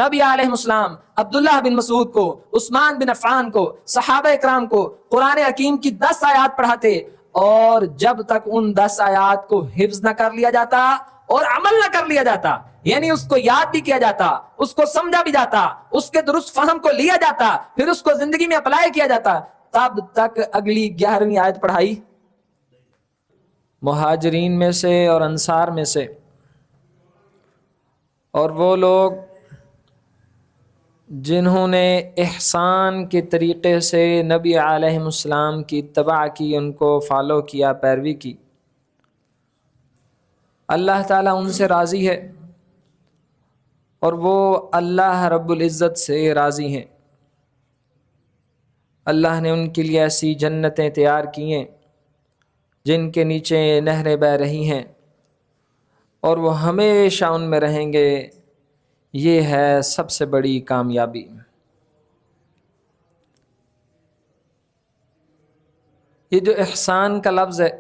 نبی علیہ السلام عبداللہ بن مسعود کو، عثمان بن عفان کو، صحابہ اکرام کو قرآن حکیم کی 10 آیات پڑھاتے، اور جب تک ان 10 آیات کو حفظ نہ کر لیا جاتا اور عمل نہ کر لیا جاتا، یعنی اس کو یاد بھی کیا جاتا، اس کو سمجھا بھی جاتا، اس کے درست فہم کو لیا جاتا، پھر اس کو زندگی میں اپلائی کیا جاتا، تب تک اگلی 11ویں آیت پڑھائی مہاجرین میں سے اور انصار میں سے، اور وہ لوگ جنہوں نے احسان کے طریقے سے نبی علیہ السلام کی اتباع کی، ان کو فالو کیا، پیروی کی، اللہ تعالیٰ ان سے راضی ہے اور وہ اللہ رب العزت سے راضی ہیں۔ اللہ نے ان کے لیے ایسی جنتیں تیار کی ہیں جن کے نیچے نہریں بہہ رہی ہیں، اور وہ ہمیشہ ان میں رہیں گے۔ یہ ہے سب سے بڑی کامیابی۔ یہ جو احسان کا لفظ ہے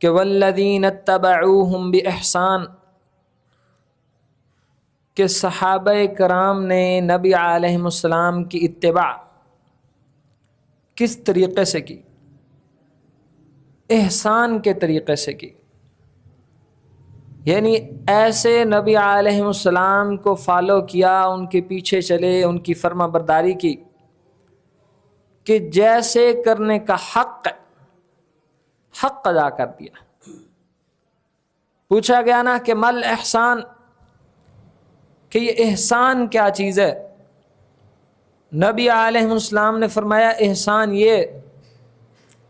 کہ والذین اتبعوہم بإحسان، کہ صحابہ کرام نے نبی علیہ السلام کی اتباع کس طریقے سے کی؟ احسان کے طریقے سے کی، یعنی ایسے نبی علیہ السلام کو فالو کیا، ان کے پیچھے چلے، ان کی فرما برداری کی کہ جیسے کرنے کا حق ادا کر دیا۔ پوچھا گیا نا کہ مل احسان، کہ یہ احسان کیا چیز ہے؟ نبی علیہ السلام نے فرمایا احسان یہ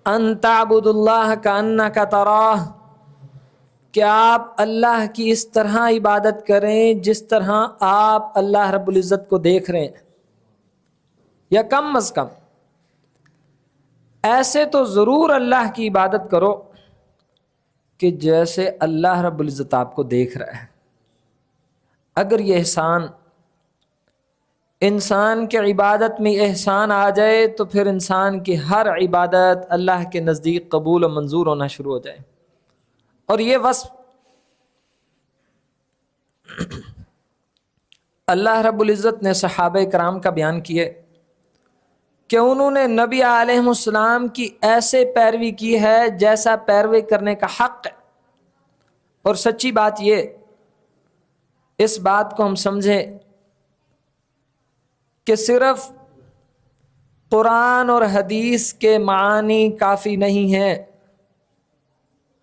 ان تعبد اللہ کأنک تراہ، کہ آپ اللہ کی اس طرح عبادت کریں جس طرح آپ اللہ رب العزت کو دیکھ رہے ہیں، یا کم از کم ایسے تو ضرور اللہ کی عبادت کرو کہ جیسے اللہ رب العزت آپ کو دیکھ رہا ہے۔ اگر یہ احسان انسان کی عبادت میں احسان آ جائے تو پھر انسان کی ہر عبادت اللہ کے نزدیک قبول و منظور ہونا شروع ہو جائے۔ اور یہ وصف اللہ رب العزت نے صحابہ کرام کا بیان کیے کہ انہوں نے نبی علیہ السلام کی ایسے پیروی کی ہے جیسا پیروی کرنے کا حق ہے۔ اور سچی بات یہ، اس بات کو ہم سمجھیں کہ صرف قرآن اور حدیث کے معنی کافی نہیں ہیں۔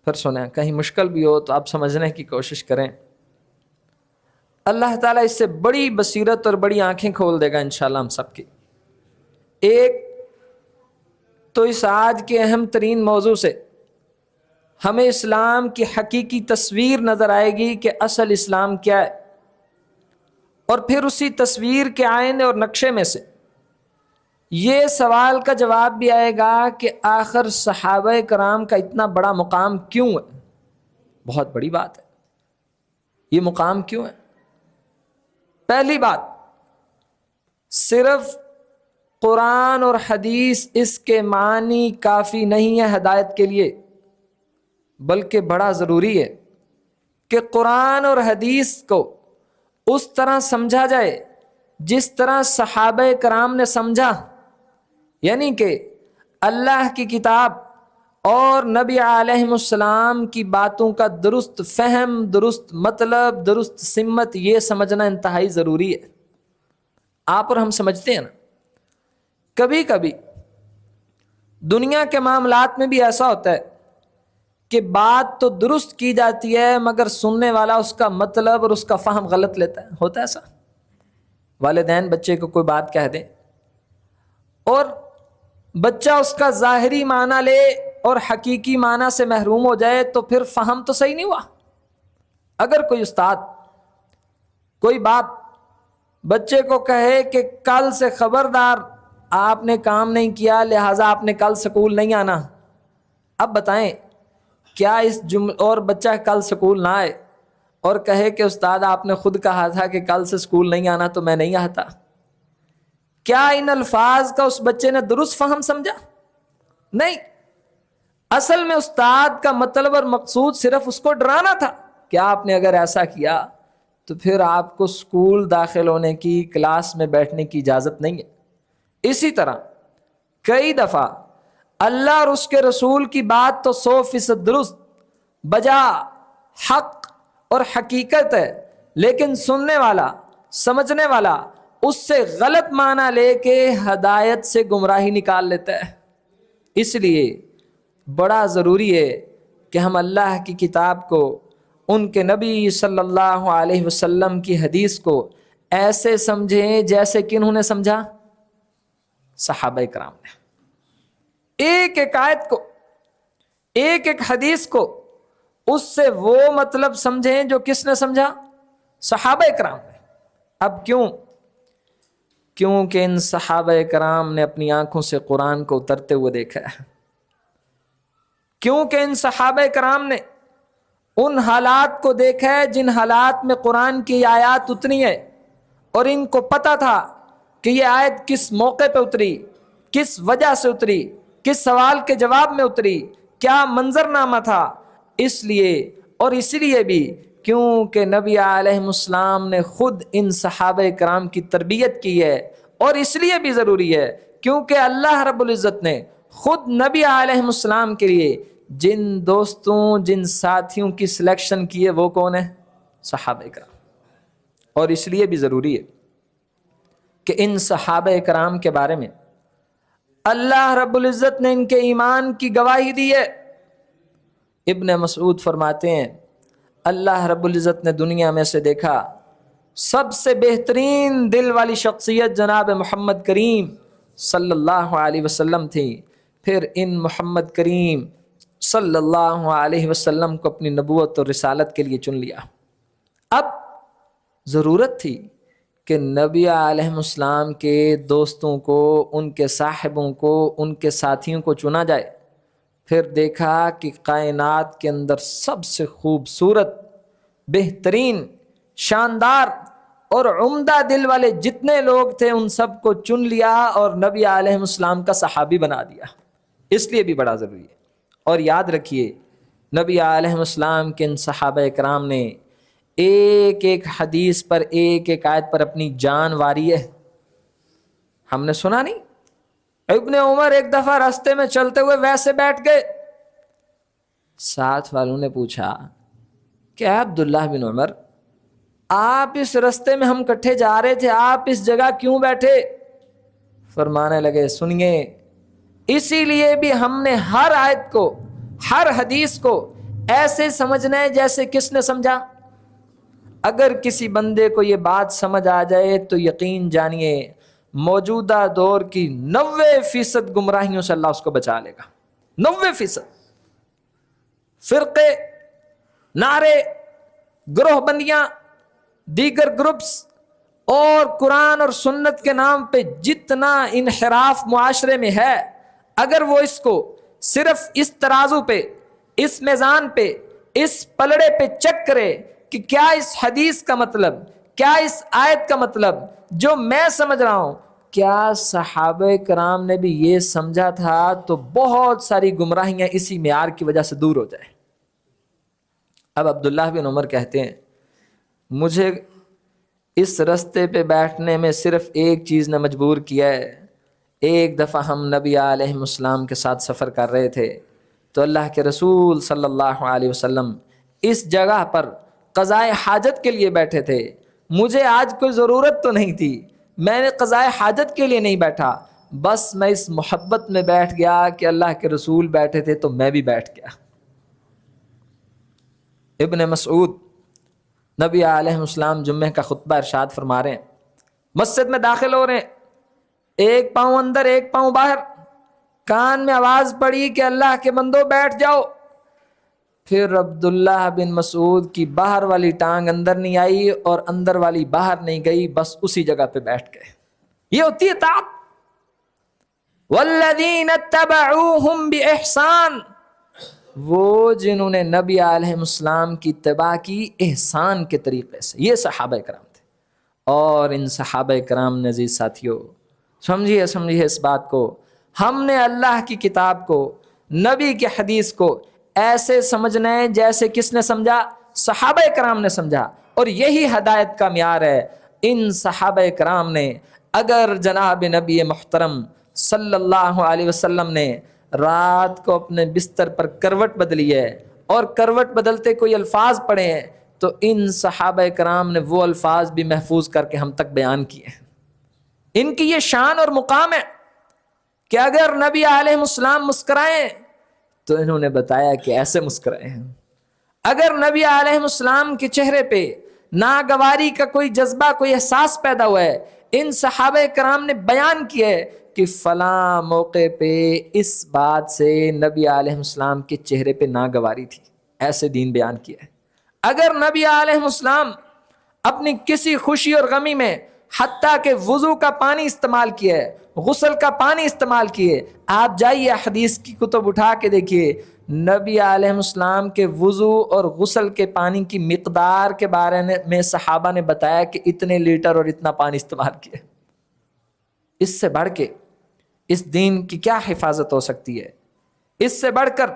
پھر سنیں، کہیں مشکل بھی ہو تو آپ سمجھنے کی کوشش کریں، اللہ تعالیٰ اس سے بڑی بصیرت اور بڑی آنکھیں کھول دے گا انشاءاللہ ہم سب کی۔ ایک تو اس آج کے اہم ترین موضوع سے ہمیں اسلام کی حقیقی تصویر نظر آئے گی کہ اصل اسلام کیا ہے، اور پھر اسی تصویر کے آئینے اور نقشے میں سے یہ سوال کا جواب بھی آئے گا کہ آخر صحابہ کرام کا اتنا بڑا مقام کیوں ہے؟ بہت بڑی بات ہے، یہ مقام کیوں ہے؟ پہلی بات، صرف قرآن اور حدیث اس کے معنی کافی نہیں ہے ہدایت کے لیے، بلکہ بڑا ضروری ہے کہ قرآن اور حدیث کو اس طرح سمجھا جائے جس طرح صحابہ کرام نے سمجھا، یعنی کہ اللہ کی کتاب اور نبی علیہ السلام کی باتوں کا درست فہم، درست مطلب، درست سمت، یہ سمجھنا انتہائی ضروری ہے۔ آپ اور ہم سمجھتے ہیں نا، کبھی کبھی دنیا کے معاملات میں بھی ایسا ہوتا ہے کہ بات تو درست کی جاتی ہے مگر سننے والا اس کا مطلب اور اس کا فہم غلط لیتا ہے۔ ہوتا ہے ایسا؟ والدین بچے کو کوئی بات کہہ دیں اور بچہ اس کا ظاہری معنی لے اور حقیقی معنی سے محروم ہو جائے تو پھر فہم تو صحیح نہیں ہوا۔ اگر کوئی استاد کوئی بات بچے کو کہے کہ کل سے خبردار آپ نے کام نہیں کیا لہٰذا آپ نے کل سکول نہیں آنا، اب بتائیں کیا اس اور بچہ کل سکول نہ آئے اور کہے کہ استاد آپ نے خود کہا تھا کہ کل سے سکول نہیں آنا تو میں نہیں آتا، کیا ان الفاظ کا اس بچے نے درست فہم سمجھا؟ نہیں، اصل میں استاد کا مطلب اور مقصود صرف اس کو ڈرانا تھا کہ آپ نے اگر ایسا کیا تو پھر آپ کو اسکول داخل ہونے کی، کلاس میں بیٹھنے کی اجازت نہیں ہے۔ اسی طرح کئی دفعہ اللہ اور اس کے رسول کی بات تو 100% درست، بجا، حق اور حقیقت ہے، لیکن سننے والا، سمجھنے والا اس سے غلط معنی لے کے ہدایت سے گمراہی نکال لیتا ہے۔ اس لیے بڑا ضروری ہے کہ ہم اللہ کی کتاب کو، ان کے نبی صلی اللہ علیہ وسلم کی حدیث کو ایسے سمجھیں جیسے کہ انہوں نے سمجھا، صحابہ کرام نے۔ ایک ایک آیت کو، ایک ایک حدیث کو اس سے وہ مطلب سمجھیں جو کس نے سمجھا، صحابہ کرام نے۔ اب کیونکہ ان صحابہ کرام نے اپنی آنکھوں سے قرآن کو اترتے ہوئے دیکھا ہے، کیونکہ ان صحابہ کرام نے ان حالات کو دیکھا ہے جن حالات میں قرآن کی آیات اتری ہے، اور ان کو پتہ تھا کہ یہ آیت کس موقع پہ اتری، کس وجہ سے اتری، کس سوال کے جواب میں اتری، کیا منظرنامہ تھا۔ اس لیے بھی کیونکہ نبی علیہ السلام نے خود ان صحابہ کرام کی تربیت کی ہے، اور اس لیے بھی ضروری ہے کیونکہ اللہ رب العزت نے خود نبی علیہ السلام کے لیے جن دوستوں، جن ساتھیوں کی سلیکشن کی ہے وہ کون ہے، صحابہ کرام۔ اور اس لیے بھی ضروری ہے کہ ان صحابہ کرام کے بارے میں اللہ رب العزت نے ان کے ایمان کی گواہی دی ہے۔ ابن مسعود فرماتے ہیں اللہ رب العزت نے دنیا میں سے دیکھا سب سے بہترین دل والی شخصیت جناب محمد کریم صلی اللہ علیہ وسلم تھی، پھر ان محمد کریم صلی اللہ علیہ وسلم کو اپنی نبوت اور رسالت کے لیے چن لیا۔ اب ضرورت تھی کہ نبی علیہ السلام کے دوستوں کو، ان کے صاحبوں کو، ان کے ساتھیوں کو چنا جائے۔ پھر دیکھا کہ کائنات کے اندر سب سے خوبصورت، بہترین، شاندار اور عمدہ دل والے جتنے لوگ تھے ان سب کو چن لیا اور نبی علیہ السلام کا صحابی بنا دیا۔ اس لیے بھی بڑا ضروری ہے۔ اور یاد رکھیے نبی علیہ السلام کے ان صحابہ کرام نے ایک ایک حدیث پر، ایک ایک آیت پر اپنی جان واری ہے۔ ہم نے سنا نہیں، ابن عمر ایک دفعہ راستے میں چلتے ہوئے ویسے بیٹھ گئے، ساتھ والوں نے پوچھا کہ عبداللہ بن عمر، آپ اس راستے میں ہم کٹھے جا رہے تھے، آپ اس جگہ کیوں بیٹھے؟ فرمانے لگے سنیے، اسی لیے بھی ہم نے ہر آیت کو، ہر حدیث کو ایسے سمجھنا ہے جیسے کس نے سمجھا۔ اگر کسی بندے کو یہ بات سمجھ آ جائے تو یقین جانیے موجودہ دور کی 90% گمراہیوں سے اللہ اس کو بچا لے گا۔ 90% فرقے، نعرے، گروہ بندیاں، دیگر گروپس اور قرآن اور سنت کے نام پہ جتنا انحراف معاشرے میں ہے، اگر وہ اس کو صرف اس ترازو پہ، اس میزان پہ، اس پلڑے پہ چیک کرے کہ کیا اس حدیث کا مطلب، کیا اس آیت کا مطلب جو میں سمجھ رہا ہوں، کیا صحابہ کرام نے بھی یہ سمجھا تھا، تو بہت ساری گمراہیاں اسی معیار کی وجہ سے دور ہو جائیں۔ اب عبداللہ بن عمر کہتے ہیں مجھے اس رستے پہ بیٹھنے میں صرف ایک چیز نے مجبور کیا ہے۔ ایک دفعہ ہم نبی علیہ السلام کے ساتھ سفر کر رہے تھے تو اللہ کے رسول صلی اللہ علیہ وسلم اس جگہ پر قضائے حاجت کے لیے بیٹھے تھے۔ مجھے آج کوئی ضرورت تو نہیں تھی، میں نے قضائے حاجت کے لیے نہیں بیٹھا، بس میں اس محبت میں بیٹھ گیا کہ اللہ کے رسول بیٹھے تھے تو میں بھی بیٹھ گیا۔ ابن مسعود نبی علیہ السلام جمعہ کا خطبہ ارشاد فرما رہے ہیں، مسجد میں داخل ہو رہے ہیں، ایک پاؤں اندر ایک پاؤں باہر، کان میں آواز پڑی کہ اللہ کے بندو بیٹھ جاؤ۔ پھر عبداللہ بن مسعود کی باہر والی ٹانگ اندر نہیں آئی اور اندر والی باہر نہیں گئی، بس اسی جگہ پہ بیٹھ گئے۔ یہ ہوتی ہے اطاعت۔ والذین اتبعوہم بإحسان، وہ جنہوں نے نبی علیہ السلام کی اتباع کی احسان کے طریقے سے، یہ صحابہ کرام تھے۔ اور ان صحابہ کرام نے عزیز ساتھیوں سمجھیے اس بات کو، ہم نے اللہ کی کتاب کو، نبی کی حدیث کو ایسے سمجھنا ہے جیسے کس نے سمجھا، صحابہ کرام نے سمجھا۔ اور یہی ہدایت کا معیار ہے۔ ان صحابہ کرام نے اگر جناب نبی محترم صلی اللہ علیہ وسلم نے رات کو اپنے بستر پر کروٹ بدلی ہے اور کروٹ بدلتے کوئی الفاظ پڑھے ہیں تو ان صحابہ کرام نے وہ الفاظ بھی محفوظ کر کے ہم تک بیان کیے ہیں۔ ان کی یہ شان اور مقام ہے کہ اگر نبی علیہ السلام مسکرائیں تو انہوں نے بتایا کہ ایسے مسکرائے ہیں۔ اگر نبی علیہ السلام کے چہرے پہ ناگواری کا کوئی جذبہ، کوئی احساس پیدا ہوا ہے، ان صحابہ کرام نے بیان کیا ہے کہ فلاں موقع پہ اس بات سے نبی علیہ السلام کے چہرے پہ ناگواری تھی، ایسے دین بیان کیا ہے۔ اگر نبی علیہ السلام اپنی کسی خوشی اور غمی میں حتیٰ کہ وضو کا پانی استعمال کیا ہے، غسل کا پانی استعمال کیے، آپ جائیے حدیث کی کتب اٹھا کے دیکھیے، نبی علیہ السلام کے وضو اور غسل کے پانی کی مقدار کے بارے میں صحابہ نے بتایا کہ اتنے لیٹر اور اتنا پانی استعمال کیا۔ اس سے بڑھ کے اس دین کی کیا حفاظت ہو سکتی ہے؟ اس سے بڑھ کر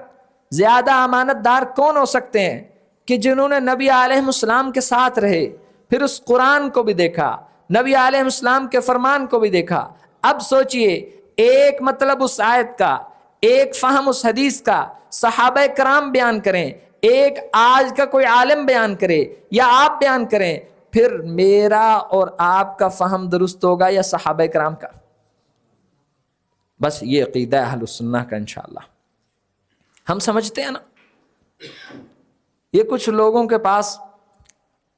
زیادہ امانت دار کون ہو سکتے ہیں کہ جنہوں نے نبی علیہ السلام کے ساتھ رہے، پھر اس قرآن کو بھی دیکھا، نبی علیہ السلام کے فرمان کو بھی دیکھا۔ اب سوچئے، ایک مطلب اس آیت کا، ایک فہم اس حدیث کا صحابہ کرام بیان کریں، ایک آج کا کوئی عالم بیان کرے یا آپ بیان کریں، پھر میرا اور آپ کا فہم درست ہوگا یا صحابہ کرام کا؟ بس یہ عقیدہ اہل السنہ کا انشاءاللہ۔ ہم سمجھتے ہیں نا، یہ کچھ لوگوں کے پاس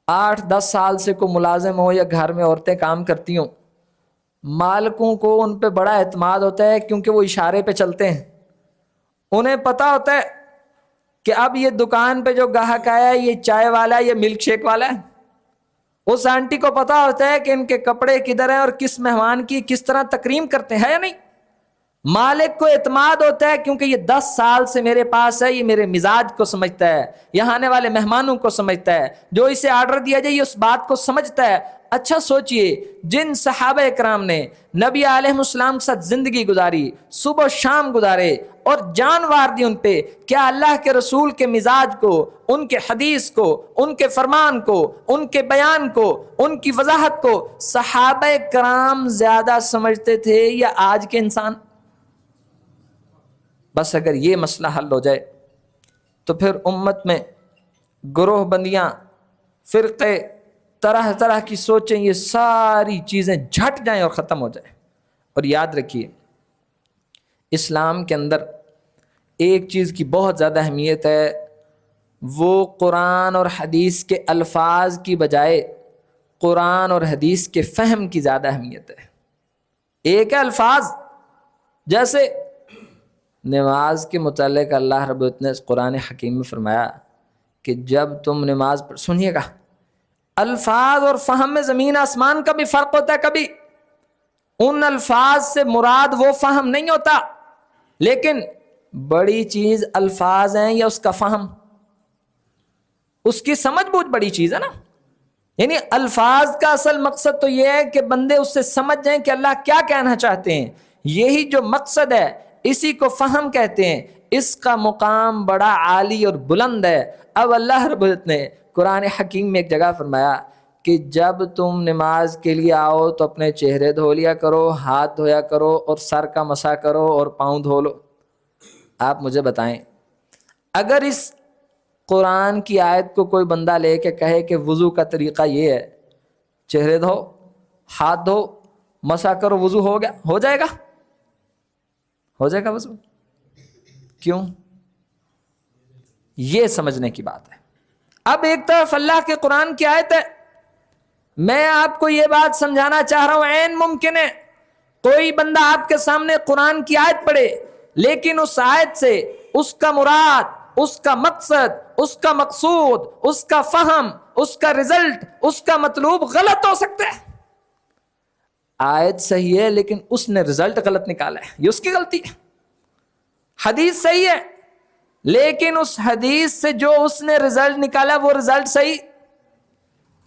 8-10 سال سے کوئی ملازم ہو یا گھر میں عورتیں کام کرتی ہوں، مالکوں کو ان پہ بڑا اعتماد ہوتا ہے کیونکہ وہ اشارے پہ چلتے ہیں۔ انہیں پتا ہوتا ہے کہ اب یہ دکان پہ جو گاہک آیا ہے یہ چائے والا ہے، یہ ملک شیک والا ہے۔ اس آنٹی کو پتا ہوتا ہے کہ ان کے کپڑے کدھر ہیں اور کس مہمان کی کس طرح تکریم کرتے ہیں، یا نہیں؟ مالک کو اعتماد ہوتا ہے کیونکہ یہ 10 سال سے میرے پاس ہے، یہ میرے مزاج کو سمجھتا ہے، یہاں آنے والے مہمانوں کو سمجھتا ہے، جو اسے آرڈر دیا جائے اس بات کو سمجھتا ہے۔ اچھا سوچئے، جن صحابہ کرام نے نبی علیہ السلام کے ساتھ زندگی گزاری، صبح و شام گزارے اور جان وار دی ان پہ، کیا اللہ کے رسول کے مزاج کو، ان کے حدیث کو، ان کے فرمان کو، ان کے بیان کو، ان کی وضاحت کو صحابہ کرام زیادہ سمجھتے تھے یا آج کے انسان؟ بس اگر یہ مسئلہ حل ہو جائے تو پھر امت میں گروہ بندیاں، فرقے، طرح طرح کی سوچیں، یہ ساری چیزیں جھٹ جائیں اور ختم ہو جائیں۔ اور یاد رکھیے، اسلام کے اندر ایک چیز کی بہت زیادہ اہمیت ہے، وہ قرآن اور حدیث کے الفاظ کی بجائے قرآن اور حدیث کے فہم کی زیادہ اہمیت ہے۔ ایک ہے الفاظ، جیسے نماز کے متعلق اللہ رب العزت نے قرآن حکیم میں فرمایا کہ جب تم نماز پڑھ، سنیے گا، الفاظ اور فہم میں زمین آسمان کا بھی فرق ہوتا ہے۔ کبھی ان الفاظ سے مراد وہ فہم نہیں ہوتا، لیکن بڑی چیز الفاظ ہیں یا اس کا فہم، اس کی سمجھ بوجھ بڑی چیز ہے نا۔ یعنی الفاظ کا اصل مقصد تو یہ ہے کہ بندے اس سے سمجھ جائیں کہ اللہ کیا کہنا چاہتے ہیں، یہی جو مقصد ہے اسی کو فہم کہتے ہیں۔ اس کا مقام بڑا عالی اور بلند ہے۔ اب اللہ رب العزت نے قرآن حکیم میں ایک جگہ فرمایا کہ جب تم نماز کے لیے آؤ تو اپنے چہرے دھو لیا کرو، ہاتھ دھویا کرو اور سر کا مسح کرو اور پاؤں دھو لو۔ آپ مجھے بتائیں، اگر اس قرآن کی آیت کو کوئی بندہ لے کے کہے کہ وضو کا طریقہ یہ ہے، چہرے دھو، ہاتھ دھو، مسح کرو، وضو ہو گیا، ہو جائے گا؟ ہو جائے گا وضو؟ کیوں؟ یہ سمجھنے کی بات ہے۔ اب ایک طرف اللہ کے قرآن کی آیت ہے، میں آپ کو یہ بات سمجھانا چاہ رہا ہوں، عین ممکن ہے کوئی بندہ آپ کے سامنے قرآن کی آیت پڑھے لیکن اس آیت سے اس کا مراد، اس کا مقصد، اس کا مقصود، اس کا فہم، اس کا رزلٹ، اس کا مطلوب غلط ہو سکتا ہے۔ آیت صحیح ہے لیکن اس نے رزلٹ غلط نکالا ہے، یہ اس کی غلطی ہے۔ حدیث صحیح ہے لیکن اس حدیث سے جو اس نے رزلٹ نکالا وہ رزلٹ صحیح،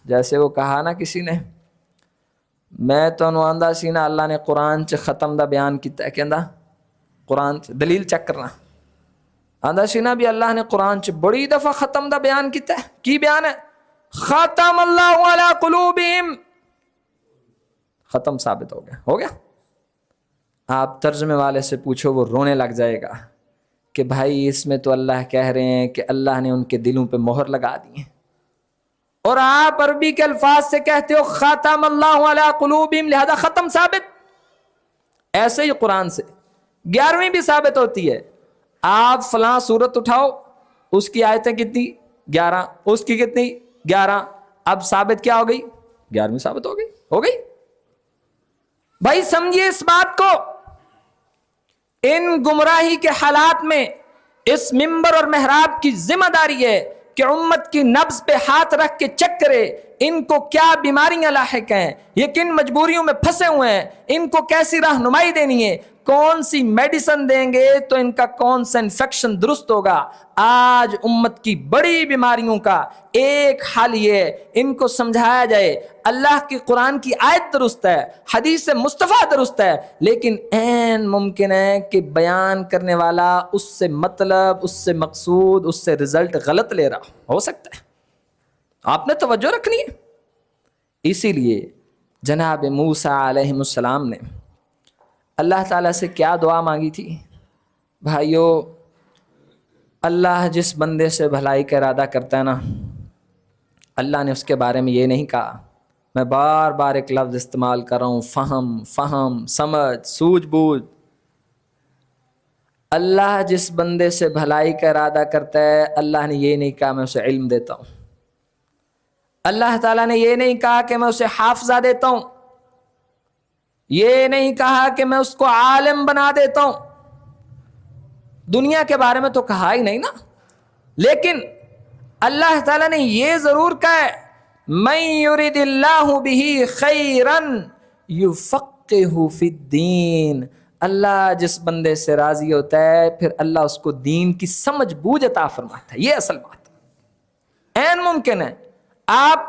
جیسے وہ کہا نا کسی نے، میں تو نواندہ سینا اللہ نے قرآن چ ختم دا بیان کیتا ہے، کہندا قرآن چ دلیل چیک کرنا، آندہ سینا بھی اللہ نے قرآن چ بڑی دفعہ ختم دا بیان کیتا ہے۔ کی بیان ہے؟ ختم اللہ علی قلوبہم، ختم ثابت ہو گیا۔ آپ ترجمے والے سے پوچھو، وہ رونے لگ جائے گا کہ بھائی اس میں تو اللہ کہہ رہے ہیں کہ اللہ نے ان کے دلوں پہ مہر لگا دی ہے، اور آپ عربی کے الفاظ سے کہتے ہو ختم اللہ علی قلوبہم، لہذا ختم ثابت۔ ایسے ہی قرآن سے 11ویں بھی ثابت ہوتی ہے۔ آپ فلاں سورت اٹھاؤ، اس کی آیتیں کتنی؟ 11، اس کی کتنی؟ 11۔ اب ثابت کیا ہو گئی؟ 11ویں ثابت ہو گئی۔ بھائی سمجھیے اس بات کو، ان گمراہی کے حالات میں اس منبر اور محراب کی ذمہ داری ہے کہ امت کی نبض پہ ہاتھ رکھ کے چیک کرے ان کو کیا بیماریاں لاحق ہیں، یہ کن مجبوریوں میں پھنسے ہوئے ہیں، ان کو کیسی رہنمائی دینی ہے، کون سی میڈیسن دیں گے تو ان کا کون سا انفیکشن درست ہوگا۔ آج امت کی بڑی بیماریوں کا ایک حل یہ ہے، ان کو سمجھایا جائے اللہ کی قرآن کی آیت درست ہے، حدیث مصطفیٰ درست ہے، لیکن عین ممکن ہے کہ بیان کرنے والا اس سے مطلب، اس سے مقصود، اس سے رزلٹ غلط لے رہا ہو سکتا ہے۔ آپ نے توجہ رکھنی ہے۔ اسی لیے جناب موسیٰ علیہ السلام نے اللہ تعالیٰ سے کیا دعا مانگی تھی؟ بھائیو، اللہ جس بندے سے بھلائی کا ارادہ کرتا ہے نا، اللہ نے اس کے بارے میں یہ نہیں کہا، میں بار بار ایک لفظ استعمال کر رہا ہوں، فہم، سمجھ، سوجھ بوجھ۔ اللہ جس بندے سے بھلائی کا ارادہ کرتا ہے، اللہ نے یہ نہیں کہا میں اسے علم دیتا ہوں، اللہ تعالیٰ نے یہ نہیں کہا کہ میں اسے حافظہ دیتا ہوں، یہ نہیں کہا کہ میں اس کو عالم بنا دیتا ہوں۔ دنیا کے بارے میں تو کہا ہی نہیں نا، لیکن اللہ تعالیٰ نے یہ ضرور کہا ہے من یرید اللہ بہ خیرا یفقہہ فی الدین، اللہ جس بندے سے راضی ہوتا ہے پھر اللہ اس کو دین کی سمجھ بوجھ عطا فرماتا ہے۔ یہ اصل بات ہے۔ عین ممکن ہے آپ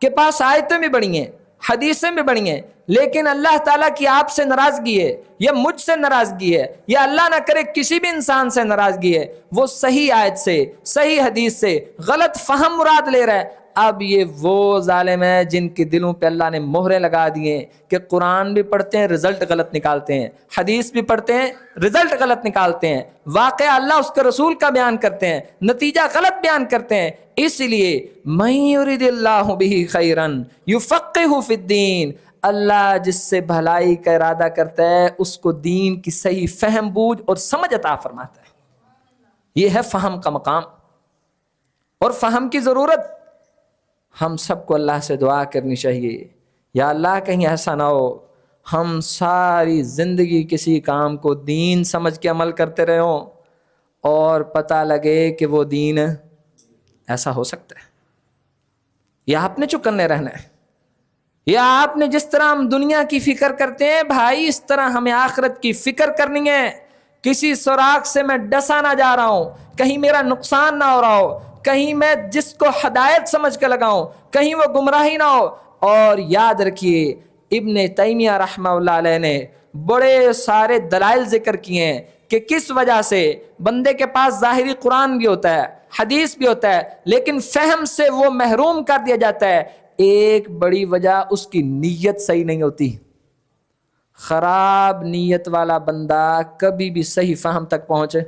کے پاس آیتیں بھی بڑی ہیں، حدیثیں بھی بڑی ہیں، لیکن اللہ تعالیٰ کی آپ سے ناراضگی ہے، یا مجھ سے ناراضگی ہے، یا اللہ نہ کرے کسی بھی انسان سے ناراضگی ہے، وہ صحیح آیت سے، صحیح حدیث سے غلط فہم مراد لے رہا ہے۔ اب یہ وہ ظالم ہے جن کے دلوں پہ اللہ نے مہریں لگا دی ہیں کہ قرآن بھی پڑھتے ہیں رزلٹ غلط نکالتے ہیں، حدیث بھی پڑھتے ہیں رزلٹ غلط نکالتے ہیں، واقعہ اللہ اس کے رسول کا بیان کرتے ہیں، نتیجہ غلط بیان کرتے ہیں۔ اس لیے من یرید اللہ بہ خیرا یفقہہ فی الدین، اللہ جس سے بھلائی کا ارادہ کرتا ہے اس کو دین کی صحیح فہم بوجھ اور سمجھ عطا فرماتا ہے۔ یہ ہے فہم کا مقام اور فہم کی ضرورت۔ ہم سب کو اللہ سے دعا کرنی چاہیے، یا اللہ کہیں ایسا نہ ہو ہم ساری زندگی کسی کام کو دین سمجھ کے عمل کرتے رہے ہوں اور پتہ لگے کہ وہ دین ایسا ہو سکتا ہے، یا آپ نے چکنے رہنا ہے، یا آپ نے جس طرح ہم دنیا کی فکر کرتے ہیں بھائی اس طرح ہمیں آخرت کی فکر کرنی ہے۔ کسی سوراخ سے میں ڈسا نہ جا رہا ہوں، کہیں میرا نقصان نہ ہو رہا ہو، کہیں میں جس کو ہدایت سمجھ کے لگاؤں کہیں وہ گمراہی نہ ہو۔ اور یاد رکھیے ابن تیمیہ رحمہ اللہ علیہ نے بڑے سارے دلائل ذکر کیے ہیں کہ کس وجہ سے بندے کے پاس ظاہری قرآن بھی ہوتا ہے، حدیث بھی ہوتا ہے، لیکن فہم سے وہ محروم کر دیا جاتا ہے۔ ایک بڑی وجہ اس کی نیت صحیح نہیں ہوتی۔ خراب نیت والا بندہ کبھی بھی صحیح فہم تک پہنچے،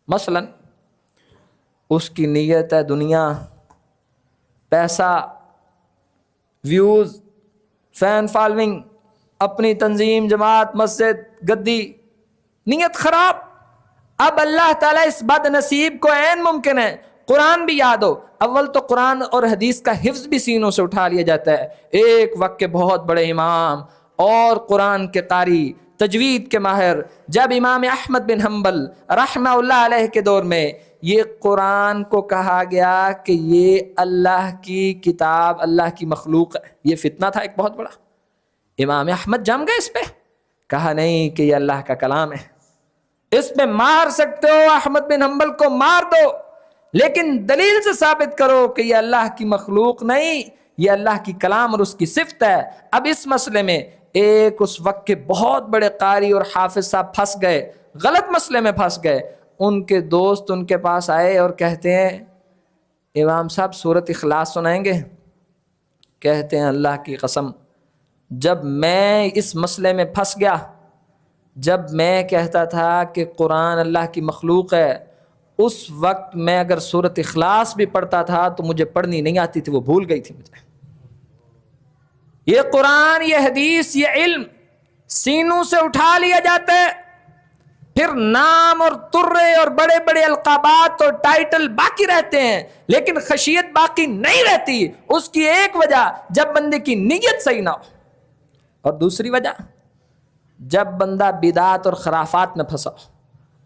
مثلا اس کی نیت ہے دنیا، پیسہ، ویوز، فین فالوئنگ، اپنی تنظیم، جماعت، مسجد، گدی، نیت خراب۔ اب اللہ تعالیٰ اس بد نصیب کو عین ممکن ہے قرآن بھی یاد ہو، اول تو قرآن اور حدیث کا حفظ بھی سینوں سے اٹھا لیا جاتا ہے۔ ایک وقت کے بہت بڑے امام اور قرآن کے قاری، تجوید کے ماہر، جب امام احمد بن حنبل رحمہ اللہ علیہ کے دور میں یہ قرآن کو کہا گیا کہ یہ اللہ کی کتاب، اللہ کی مخلوق ہے، یہ فتنہ تھا ایک بہت بڑا۔ امام احمد جم گئے اس پہ، کہا نہیں کہ یہ اللہ کا کلام ہے، اس پہ مار سکتے ہو احمد بن حنبل کو مار دو، لیکن دلیل سے ثابت کرو کہ یہ اللہ کی مخلوق نہیں، یہ اللہ کی کلام اور اس کی صفت ہے۔ اب اس مسئلے میں ایک اس وقت کے بہت بڑے قاری اور حافظ صاحب پھنس گئے، غلط مسئلے میں پھنس گئے۔ ان کے دوست ان کے پاس آئے اور کہتے ہیں امام صاحب سورۃ اخلاص سنائیں گے؟ کہتے ہیں اللہ کی قسم، جب میں اس مسئلے میں پھنس گیا، جب میں کہتا تھا کہ قرآن اللہ کی مخلوق ہے، اس وقت میں اگر سورۃ اخلاص بھی پڑھتا تھا تو مجھے پڑھنی نہیں آتی تھی، وہ بھول گئی تھی مجھے۔ یہ قرآن، یہ حدیث، یہ علم سینوں سے اٹھا لیا جاتا ہے، پھر نام اور ترے اور بڑے بڑے القابات اور ٹائٹل باقی رہتے ہیں، لیکن خشیت باقی نہیں رہتی۔ اس کی ایک وجہ جب بندے کی نیت صحیح نہ ہو، اور دوسری وجہ جب بندہ بدعات اور خرافات میں پھنسا ہو،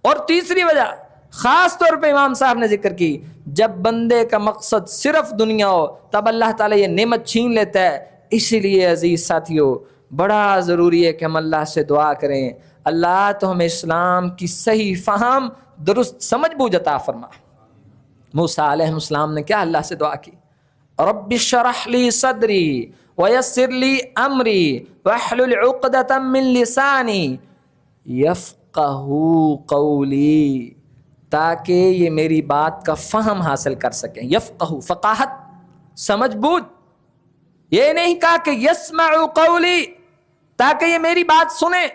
اور تیسری وجہ خاص طور پہ امام صاحب نے ذکر کی، جب بندے کا مقصد صرف دنیا ہو تب اللہ تعالیٰ یہ نعمت چھین لیتا ہے۔ اسی لیے عزیز ساتھیو، بڑا ضروری ہے کہ ہم اللہ سے دعا کریں، اللہ تو ہمیں اسلام کی صحیح فہم، درست سمجھ بوجھ عطا فرما۔ موسیٰ علیہ السلام نے کیا اللہ سے دعا کی؟ رب اشرح لی صدری ویسر لی امری واحلل عقدۃ من لسانی یفقہوا قولی، تاکہ یہ میری بات کا فہم حاصل کر سکیں۔ یفقہوا، فقاہت، سمجھ بوجھ۔ یہ نہیں کہا کہ یسمعوا قولی، تاکہ یہ میری بات سنیں،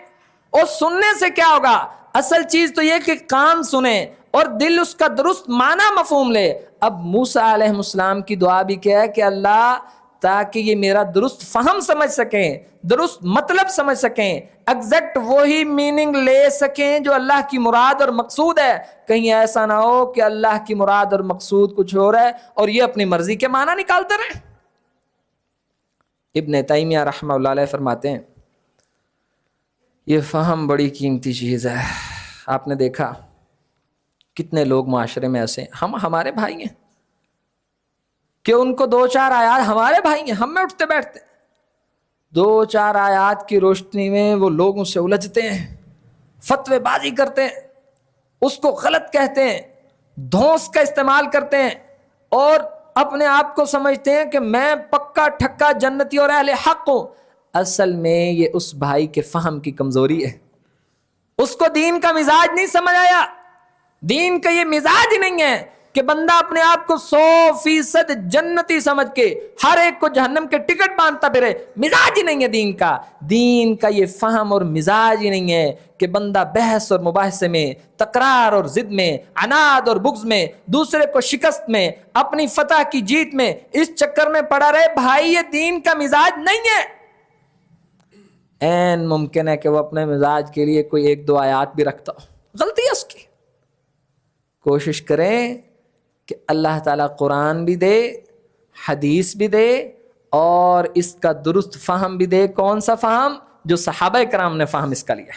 اور سننے سے کیا ہوگا؟ اصل چیز تو یہ کہ کان سنیں اور دل اس کا درست معنی مفہوم لے۔ اب موسیٰ علیہ السلام کی دعا بھی کیا ہے کہ اللہ تاکہ یہ میرا درست فہم سمجھ سکیں، درست مطلب سمجھ سکیں، ایگزیکٹ وہی میننگ لے سکیں جو اللہ کی مراد اور مقصود ہے۔ کہیں ایسا نہ ہو کہ اللہ کی مراد اور مقصود کچھ اور ہے اور یہ اپنی مرضی کے معنی نکالتے رہیں۔ ابن تیمیہ رحمہ اللہ علیہ فرماتے ہیں یہ فہم بڑی قیمتی چیز ہے۔ آپ نے دیکھا کتنے لوگ معاشرے میں ایسے ہیں، ہمارے بھائی ہیں کہ ان کو دو چار آیات، ہمارے بھائی ہیں، ہم میں اٹھتے بیٹھتے ہیں، دو چار آیات کی روشنی میں وہ لوگوں سے الجھتے ہیں، فتوے بازی کرتے ہیں، اس کو غلط کہتے ہیں، دھونس کا استعمال کرتے ہیں، اور اپنے آپ کو سمجھتے ہیں کہ میں پکا ٹھکا جنتی اور اہل حق ہوں۔ اصل میں یہ اس بھائی کے فہم کی کمزوری ہے، اس کو دین کا مزاج نہیں سمجھ آیا۔ دین کا یہ مزاج ہی نہیں ہے کہ بندہ اپنے آپ کو 100% جنتی سمجھ کے ہر ایک کو جہنم کے ٹکٹ باندھتا پھرے، مزاج ہی نہیں ہے دین کا۔ دین کا یہ فہم اور مزاج ہی نہیں ہے کہ بندہ بحث اور مباحثے میں، تکرار اور ضد میں، عناد اور بغض میں، دوسرے کو شکست میں، اپنی فتح کی جیت میں اس چکر میں پڑا رہے۔ بھائی یہ دین کا مزاج نہیں ہے۔ این ممکن ہے کہ وہ اپنے مزاج کے لیے کوئی ایک دو آیات بھی رکھتا ہو، غلطی ہے اس کی۔ کوشش کریں کہ اللہ تعالیٰ قرآن بھی دے، حدیث بھی دے، اور اس کا درست فہم بھی دے۔ کون سا فہم؟ جو صحابہ کرام نے فہم اس کا لیا۔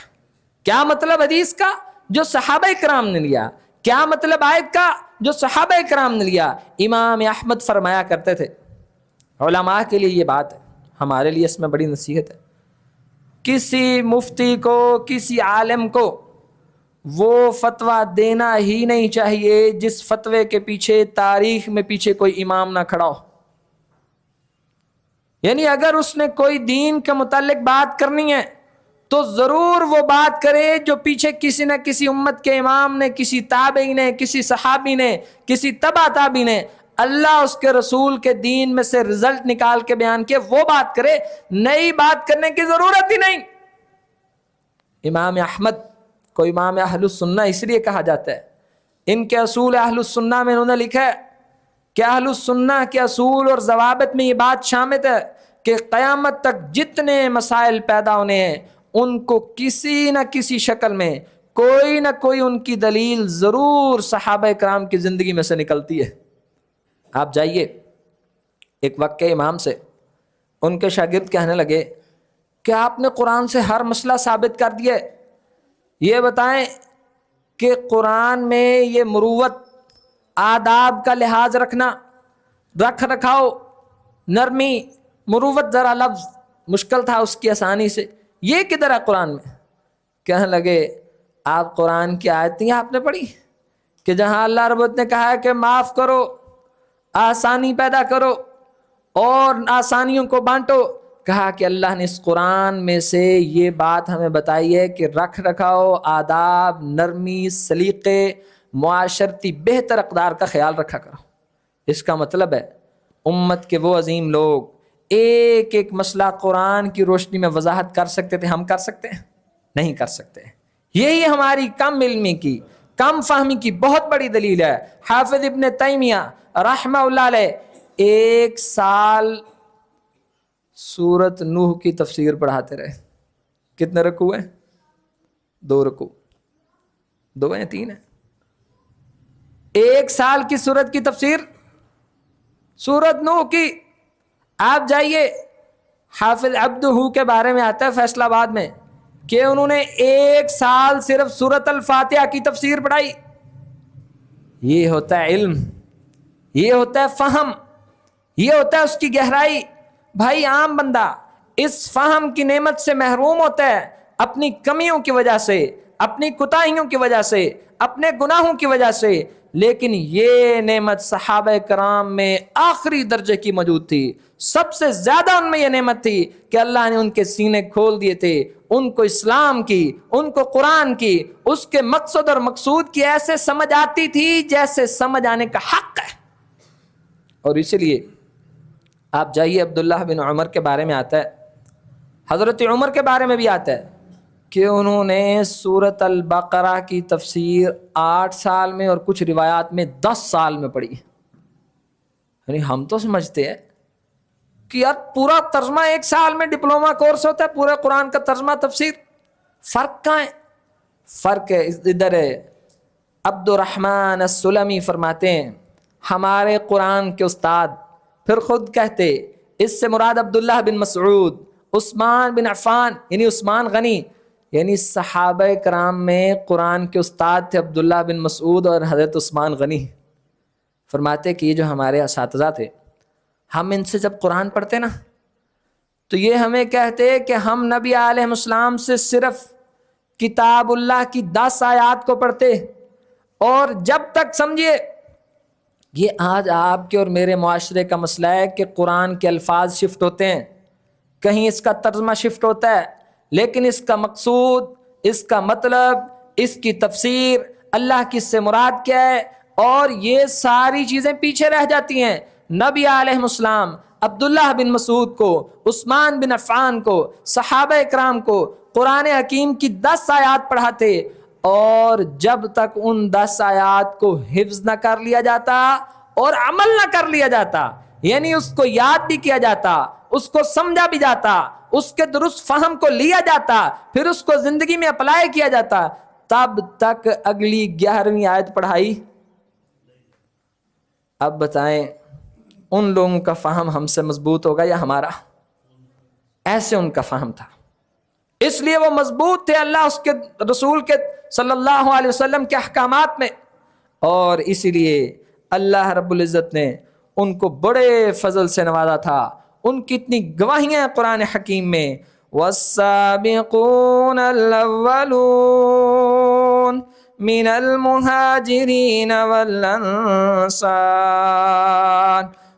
کیا مطلب حدیث کا؟ جو صحابہ کرام نے لیا۔ کیا مطلب آیت کا؟ جو صحابہ کرام نے لیا۔ امام احمد فرمایا کرتے تھے، علماء کے لیے یہ بات ہے، ہمارے لیے اس میں بڑی نصیحت ہے، کسی مفتی کو، کسی عالم کو وہ فتویٰ دینا ہی نہیں چاہیے جس فتوے کے پیچھے تاریخ میں پیچھے کوئی امام نہ کھڑا ہو۔ یعنی اگر اس نے کوئی دین کے متعلق بات کرنی ہے تو ضرور وہ بات کرے جو پیچھے کسی نہ کسی امت کے امام نے، کسی تابعی نے، کسی صحابی نے، کسی تبع تابعی نے اللہ اس کے رسول کے دین میں سے رزلٹ نکال کے بیان کیے، وہ بات کرے۔ نئی بات کرنے کی ضرورت ہی نہیں۔ امام احمد کو امام اہل السنہ اس لیے کہا جاتا ہے، ان کے اصول اہل السنہ میں انہوں نے لکھا ہے کہ اہل السنہ کے اصول اور ضوابط میں یہ بات شامل ہے کہ قیامت تک جتنے مسائل پیدا ہونے ہیں ان کو کسی نہ کسی شکل میں کوئی نہ کوئی ان کی دلیل ضرور صحابہ کرام کی زندگی میں سے نکلتی ہے۔ آپ جائیے ایک وقت کے امام سے، ان کے شاگرد کہنے لگے کہ آپ نے قرآن سے ہر مسئلہ ثابت کر دیا ہے، یہ بتائیں کہ قرآن میں یہ مروت، آداب کا لحاظ رکھنا، رکھ رکھاؤ، نرمی، مروت ذرا لفظ مشکل تھا اس کی آسانی سے، یہ کدھر ہے قرآن میں؟ کہنے لگے آپ قرآن کی آیتیں آپ نے پڑھی کہ جہاں اللہ رب العزت نے کہا ہے کہ معاف کرو، آسانی پیدا کرو اور آسانیوں کو بانٹو، کہا کہ اللہ نے اس قرآن میں سے یہ بات ہمیں بتائی ہے کہ رکھ رکھاؤ، آداب، نرمی، سلیقے، معاشرتی بہتر اقدار کا خیال رکھا کرو۔ اس کا مطلب ہے امت کے وہ عظیم لوگ ایک ایک مسئلہ قرآن کی روشنی میں وضاحت کر سکتے تھے، ہم کر سکتے ہیں؟ نہیں کر سکتے۔ یہی ہماری کم علمی کی، کم فہمی کی بہت بڑی دلیل ہے۔ حافظ ابن تیمیہ رحمہ اللہ علیہ 1 سال سورت نوح کی تفسیر پڑھاتے رہے۔ کتنے رکوع ہیں؟ 2 رکوع، 2 ہیں 3 ہیں؟ 1 سال کی سورت کی تفسیر سورت نوح کی۔ آپ جائیے، حافظ عبدہ کے بارے میں آتا ہے فیصل آباد میں کہ انہوں نے 1 سال صرف سورت الفاتحہ کی تفسیر پڑھائی۔ یہ ہوتا ہے علم، یہ ہوتا ہے فہم، یہ ہوتا ہے اس کی گہرائی۔ بھائی عام بندہ اس فہم کی نعمت سے محروم ہوتا ہے اپنی کمیوں کی وجہ سے، اپنی کوتاہیوں کی وجہ سے، اپنے گناہوں کی وجہ سے، لیکن یہ نعمت صحابہ کرام میں آخری درجے کی موجود تھی۔ سب سے زیادہ ان میں یہ نعمت تھی کہ اللہ نے ان کے سینے کھول دیے تھے، ان کو اسلام کی، ان کو قرآن کی، اس کے مقصد اور مقصود کی ایسے سمجھ آتی تھی جیسے سمجھ آنے کا حق ہے۔ اور اسی لیے آپ جائیے، عبداللہ بن عمر کے بارے میں آتا ہے، حضرت عمر کے بارے میں بھی آتا ہے کہ انہوں نے سورت البقرہ کی تفسیر 8 سال میں اور کچھ روایات میں 10 سال میں پڑھی۔ یعنی ہم تو سمجھتے ہیں کہ یار پورا ترجمہ 1 سال میں ڈپلومہ کورس ہوتا ہے، پورے قرآن کا ترجمہ تفسیر۔ فرق کہاں ہے؟ فرق ہے ادھر ہے۔ عبد الرحمن السلمی فرماتے ہیں ہمارے قرآن کے استاد، پھر خود کہتے اس سے مراد عبداللہ بن مسعود، عثمان بن عفان یعنی عثمان غنی، یعنی صحابہ کرام میں قرآن کے استاد تھے عبداللہ بن مسعود اور حضرت عثمان غنی۔ فرماتے کہ یہ جو ہمارے اساتذہ تھے، ہم ان سے جب قرآن پڑھتے نا تو یہ ہمیں کہتے کہ ہم نبی علیہ السلام سے صرف کتاب اللہ کی 10 آیات کو پڑھتے، اور جب تک سمجھیے یہ آج آپ کے اور میرے معاشرے کا مسئلہ ہے کہ قرآن کے الفاظ شفٹ ہوتے ہیں، کہیں اس کا ترجمہ شفٹ ہوتا ہے، لیکن اس کا مقصود، اس کا مطلب، اس کی تفسیر، اللہ کی اس سے مراد کیا ہے، اور یہ ساری چیزیں پیچھے رہ جاتی ہیں۔ نبی علیہ السلام عبداللہ بن مسعود کو، عثمان بن عفان کو، صحابہ کرام کو قرآن حکیم کی 10 آیات پڑھاتے، اور جب تک ان 10 آیات کو حفظ نہ کر لیا جاتا اور عمل نہ کر لیا جاتا، یعنی اس کو یاد بھی کیا جاتا، اس کو سمجھا بھی جاتا، اس کے درست فہم کو لیا جاتا، پھر اس کو زندگی میں اپلائی کیا جاتا، تب تک اگلی 11ویں آیت پڑھائی۔ اب بتائیں ان لوگوں کا فہم ہم سے مضبوط ہوگا یا ہمارا؟ ایسے ان کا فہم تھا، اس لیے وہ مضبوط تھے اللہ اس کے رسول کے صلی اللہ علیہ وسلم کے احکامات میں، اور اسی لیے اللہ رب العزت نے ان کو بڑے فضل سے نوازا تھا۔ ان کی اتنی گواہیاں ہیں قرآن حکیم میں، والسابقون الاولون من المہاجرین والانصار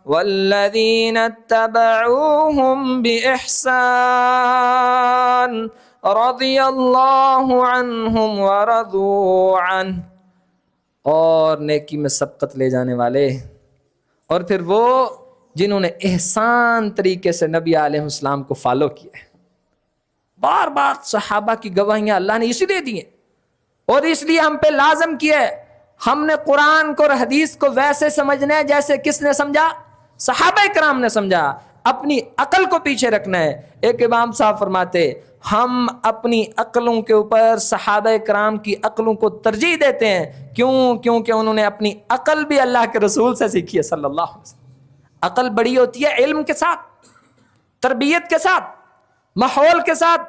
والذین اتبعوهم بإحسان رضی اللہ عنہم ورضوا عنہ، اور نیکی میں سبقت لے جانے والے، اور پھر وہ جنہوں نے احسان طریقے سے نبی علیہ السلام کو فالو کیا ہے۔ بار بار صحابہ کی گواہیاں اللہ نے اسی لیے دی ہیں، اور اس لیے ہم پہ لازم کیا ہے ہم نے قرآن کو اور حدیث کو ویسے سمجھنا ہے جیسے کس نے سمجھا؟ صحابہ کرام نے سمجھا۔ اپنی عقل کو پیچھے رکھنا ہے۔ ایک امام صاحب فرماتے ہم اپنی عقلوں کے اوپر صحابہ کرام کی عقلوں کو ترجیح دیتے ہیں، کیونکہ انہوں نے اپنی عقل بھی اللہ کے رسول سے سیکھی ہے صلی اللہ علیہ وسلم۔ عقل بڑی ہوتی ہے علم کے ساتھ، تربیت کے ساتھ، ماحول کے ساتھ۔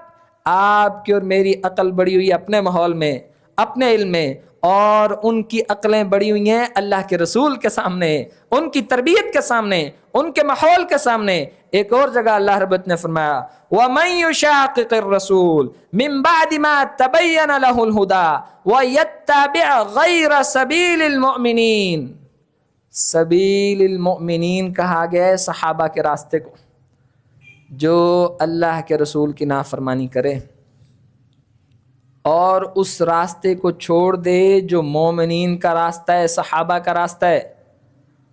آپ کی اور میری عقل بڑی ہوئی ہے اپنے ماحول میں، اپنے علم میں، اور ان کی عقلیں بڑی ہوئی ہیں اللہ کے رسول کے سامنے، ان کی تربیت کے سامنے، ان کے ماحول کے سامنے۔ ایک اور جگہ اللہ رب نے فرمایا وَمَن يُشَاقِقِ الرَّسُولَ مِن بَعْدِ مَا تَبَيَّنَ لَهُ الْهُدَى وَيَتَّبِعْ غَيْرَ سَبِيلِ الْمُؤْمِنِينَ۔ سبیل المؤمنین کہا گیا ہے صحابہ کے راستے کو، جو اللہ کے رسول کی نافرمانی کرے اور اس راستے کو چھوڑ دے جو مومنین کا راستہ ہے، صحابہ کا راستہ ہے۔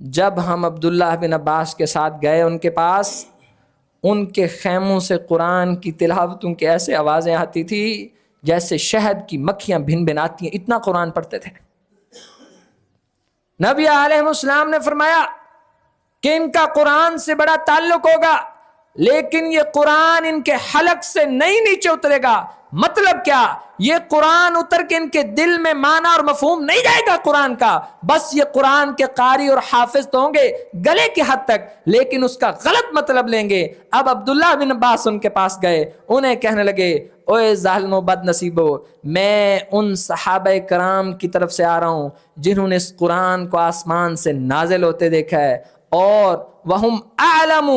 جب ہم عبداللہ بن عباس کے ساتھ گئے ان کے پاس، ان کے خیموں سے قرآن کی تلاوتوں کی ایسے آوازیں آتی تھی جیسے شہد کی مکھیاں بھن بھناتی ہیں، اتنا قرآن پڑھتے تھے۔ نبی علیہ السلام نے فرمایا کہ ان کا قرآن سے بڑا تعلق ہوگا، لیکن یہ قرآن ان کے حلق سے نہیں نیچے اترے گا۔ مطلب کیا؟ یہ قرآن اتر کے ان کے دل میں معنی اور مفہوم نہیں جائے گا قرآن کا، بس یہ قرآن کے قاری اور حافظ تو ہوں گے گلے کی حد تک، لیکن اس کا غلط مطلب لیں گے۔ اب عبداللہ بن عباس ان کے پاس گئے، انہیں کہنے لگے اوے ظالمو بد نصیبو، میں ان صحابہ کرام کی طرف سے آ رہا ہوں جنہوں نے اس قرآن کو آسمان سے نازل ہوتے دیکھا ہے، اور وہم اعلم،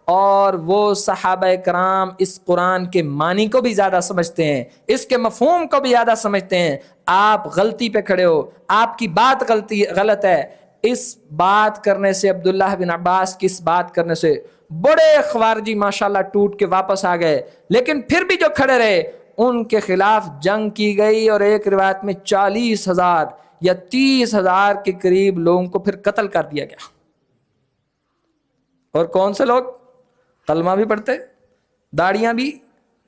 اور وہ صحابہ کرام اس قرآن کے معنی کو بھی زیادہ سمجھتے ہیں، اس کے مفہوم کو بھی زیادہ سمجھتے ہیں۔ آپ غلطی پہ کھڑے ہو، آپ کی بات غلط ہے۔ اس بات کرنے سے، عبداللہ بن عباس کی اس بات کرنے سے بڑے خوارجی ماشاءاللہ ٹوٹ کے واپس آ گئے، لیکن پھر بھی جو کھڑے رہے ان کے خلاف جنگ کی گئی، اور ایک روایت میں 40,000 یا 30,000 کے قریب لوگوں کو پھر قتل کر دیا گیا۔ اور کون سے لوگ؟ کلمہ بھی پڑھتے، داڑیاں بھی،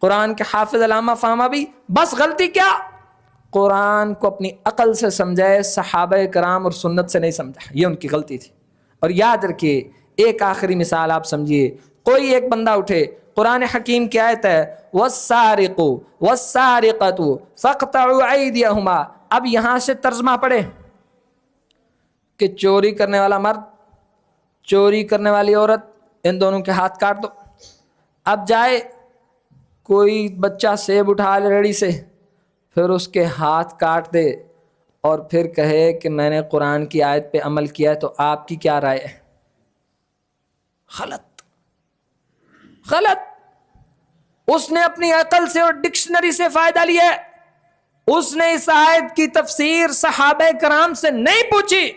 قرآن کے حافظ علامہ فہمہ بھی، بس غلطی کیا؟ قرآن کو اپنی عقل سے سمجھائے، صحابہ کرام اور سنت سے نہیں سمجھا، یہ ان کی غلطی تھی۔ اور یاد رکھیے، ایک آخری مثال آپ سمجھیے، کوئی ایک بندہ اٹھے، قرآن حکیم کی آیت ہے وَالسَّارِقُ وَالسَّارِقَةُ فَاقْطَعُوا أَيْدِيَهُمَا، اب یہاں سے ترجمہ پڑھے کہ چوری کرنے والا مرد، چوری کرنے والی عورت، ان دونوں کے ہاتھ کاٹ دو۔ اب جائے کوئی بچہ سیب اٹھا لے ریڑھی سے، پھر اس کے ہاتھ کاٹ دے اور پھر کہے کہ میں نے قرآن کی آیت پہ عمل کیا ہے، تو آپ کی کیا رائے ہے؟ غلط، غلط۔ اس نے اپنی عقل سے اور ڈکشنری سے فائدہ لیا ہے، اس نے اس آیت کی تفسیر صحابہ کرام سے نہیں پوچھی۔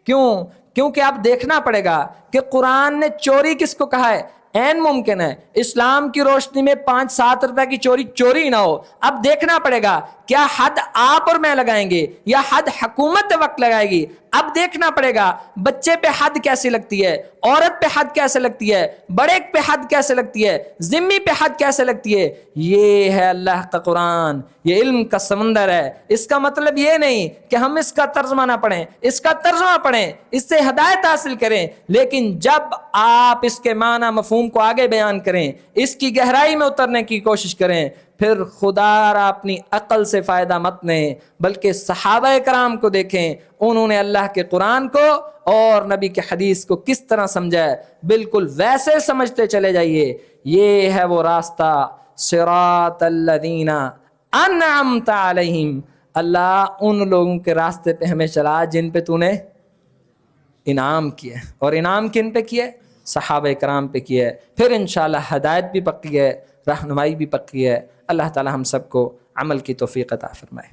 کیوں؟ کیونکہ اب دیکھنا پڑے گا کہ قرآن نے چوری کس کو کہا ہے۔ این ممکن ہے اسلام کی روشنی میں 5-7 روپے کی چوری چوری نہ ہو، اب دیکھنا پڑے گا کیا حد آپ اور میں لگائیں گے یا حد حکومت وقت لگائے گی۔ اب دیکھنا پڑے گا بچے پہ حد کیسی لگتی ہے، عورت پہ حد کیسے لگتی ہے، بڑے پہ حد کیسے لگتی ہے، ذمی پہ حد کیسے لگتی ہے۔ یہ ہے اللہ کا قرآن، یہ علم کا سمندر ہے۔ اس کا مطلب یہ نہیں کہ ہم اس کا ترجمہ نہ پڑھیں، اس کا ترجمہ پڑھیں، اس سے ہدایت حاصل کریں، لیکن جب آپ اس کے معنی مفہوم کو آگے بیان کریں، اس کی گہرائی میں اترنے کی کوشش کریں، پھر خدا را اپنی عقل سے فائدہ مت لیں، بلکہ صحابہ کرام کو دیکھیں، انہوں نے اللہ کے قرآن کو اور نبی کے حدیث کو کس طرح سمجھا ہے، بالکل ویسے سمجھتے چلے جائیے۔ یہ ہے وہ راستہ، صراط الذین انعمت علیہم، اللہ ان لوگوں کے راستے پہ ہمیں چلا جن پہ تو نے انعام کیا، اور انعام کن پہ کیا؟ صحابہ کرام پہ کیا ہے۔ پھر انشاءاللہ ہدایت بھی پکی ہے، رہنمائی بھی پکی ہے۔ اللہ تعالی ہم سب کو عمل کی توفیق عطا فرمائے۔